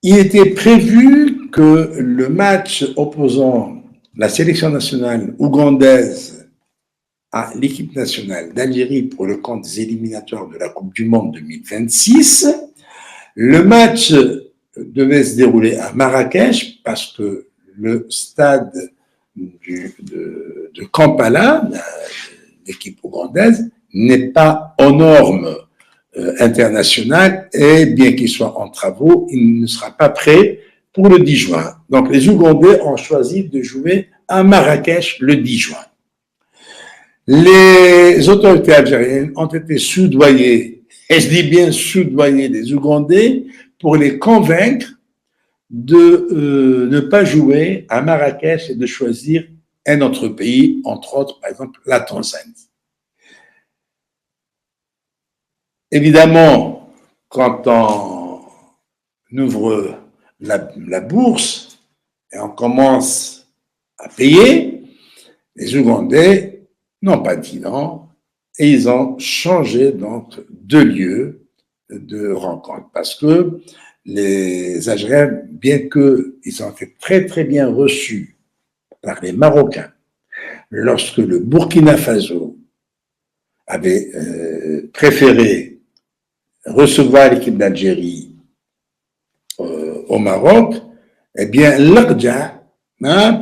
Il était prévu que le match opposant la sélection nationale ougandaise à l'équipe nationale d'Algérie pour le compte des éliminatoires de la Coupe du Monde 2026, le match devait se dérouler à Marrakech parce que le stade de Kampala, l'équipe ougandaise, n'est pas aux normes internationales et bien qu'il soit en travaux, il ne sera pas prêt pour le 10 juin. Donc les Ougandais ont choisi de jouer à Marrakech le 10 juin. Les autorités algériennes ont été soudoyées, et je dis bien soudoyées des Ougandais, pour les convaincre de ne pas jouer à Marrakech et de choisir un autre pays, entre autres, par exemple, la Tanzanie. Évidemment, quand on ouvre la bourse et on commence à payer, les Ougandais n'ont pas dit non et ils ont changé donc de lieu de rencontre parce que les Algériens, bien qu'ils ont été très très bien reçus par les Marocains, lorsque le Burkina Faso avait préféré recevoir l'équipe d'Algérie au Maroc, eh bien, l'Aqja,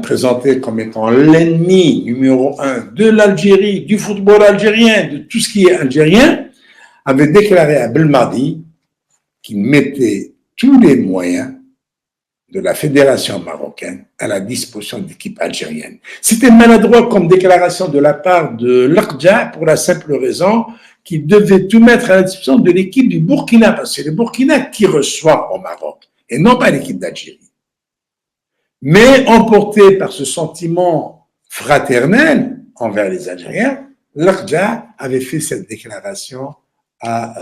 présenté comme étant l'ennemi numéro 1 de l'Algérie, du football algérien, de tout ce qui est algérien, avait déclaré à Belmadi qu'il mettait tous les moyens de la fédération marocaine à la disposition de l'équipe algérienne. C'était maladroit comme déclaration de la part de l'Aqja pour la simple raison qu'il devait tout mettre à la disposition de l'équipe du Burkina, parce que c'est le Burkina qui reçoit au Maroc, et non pas l'équipe d'Algérie. Mais emporté par ce sentiment fraternel envers les Algériens, l'Aqja avait fait cette déclaration à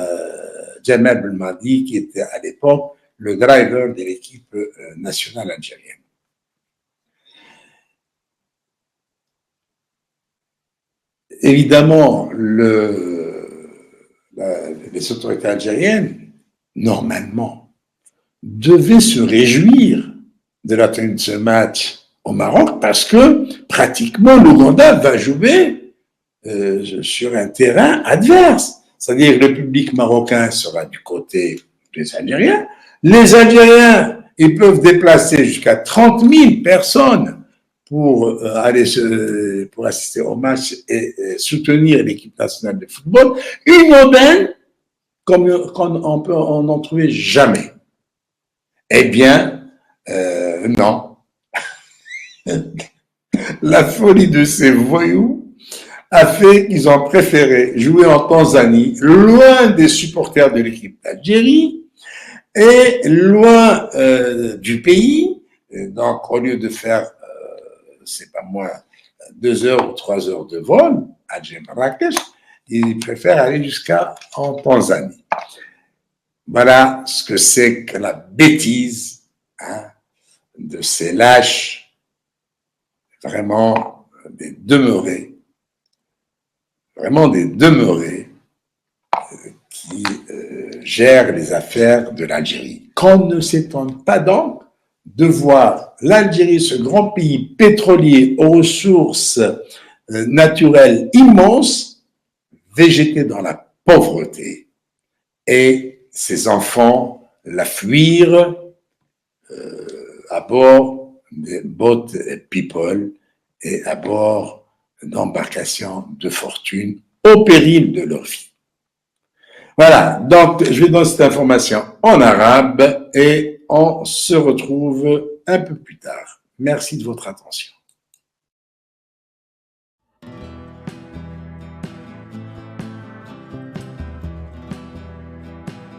Jamal Belmadi, qui était à l'époque le driver de l'équipe nationale algérienne. Évidemment, les autorités algériennes, normalement, devaient se réjouir de la tenue de ce match au Maroc parce que pratiquement l'Ouganda va jouer sur un terrain adverse. C'est-à-dire que le public marocain sera du côté des Algériens. Les Algériens, ils peuvent déplacer jusqu'à 30 000 personnes pour pour assister au match et soutenir l'équipe nationale de football. Une aubaine comme on peut en trouver jamais. Eh bien, non. La folie de ces voyous a fait qu'ils ont préféré jouer en Tanzanie, loin des supporters de l'équipe d'Algérie et loin du pays. Donc, au lieu de faire, c'est pas moins, 2 heures ou 3 heures de vol à Marrakech, ils préfèrent aller jusqu'en Tanzanie. Voilà ce que c'est que la bêtise de ces lâches, vraiment des demeurés qui gèrent les affaires de l'Algérie. Qu'on ne s'étonne pas donc de voir l'Algérie, ce grand pays pétrolier aux ressources naturelles immenses, végéter dans la pauvreté et ses enfants la fuir à bord des boat people et à bord d'embarcations de fortune au péril de leur vie. Voilà, donc je vais donner cette information en arabe et on se retrouve un peu plus tard. Merci de votre attention.